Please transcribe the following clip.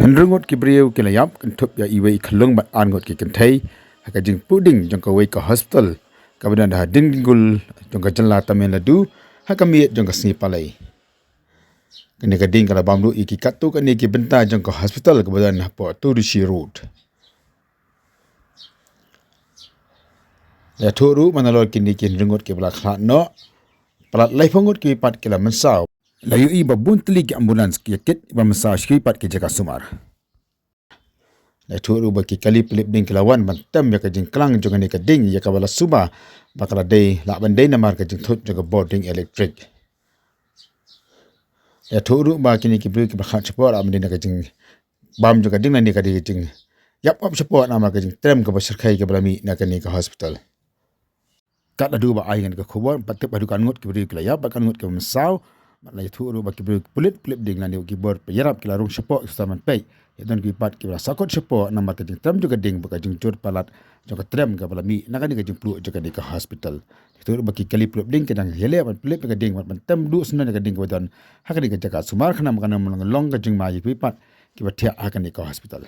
Henrengot ki brio ki layap kan thup ya iwe Khunlung bat an ngot ki kan thai haka Jingpluh ding jong ka wei ka hospital ka badan da dingul jong ka janla Tamilnadu haka miet jong ka sni palai kene ka ding kala bamdu iki katu kan ki benta jong ka hospital ka badan po Turishi road ya thuru manalor kini ki Henrengot ki bala kha no palat lai phongot ki pat kila mensau layu i babun teli ki ambulans ki yakit ba mensau shki pat ki jaga sumar la thuru ba ki kali plip ding kelawan bantam ya ka jing klang jonga ni ka ding ya ka bala suba bakala dei la bandai namar ka jing thot jaga boarding electric ya thuru ba kini ki bri ki ba khat support amni na ka jing bam jaga ding na ni ka di jing yap up support namar ka jing trem ka ba sarkhai ka bala mi na ka ni ka hospital kat adu ba ai kan ka khobor patip adu kan ngot ki bri ki la ya ba kan ngot ka mensau la thuru ba ki bri pulit plip ding na ni ki bor payarap ki la rung support ustaman pai ya don ki pat ki la sakot support nama ka jing trem juga ding ba ka jing jor palat jong ka trem ka bala mi na ka ni ka jing plu juga ni ka hospital thuru ba ki kali plip ding ka dang hele ba plip ka ding ba tem du sna ka ding ka don ha ka ni ka jaga sumar khana ma kana long ka jing ma yi pat ki ba thia ha ka ni ka hospital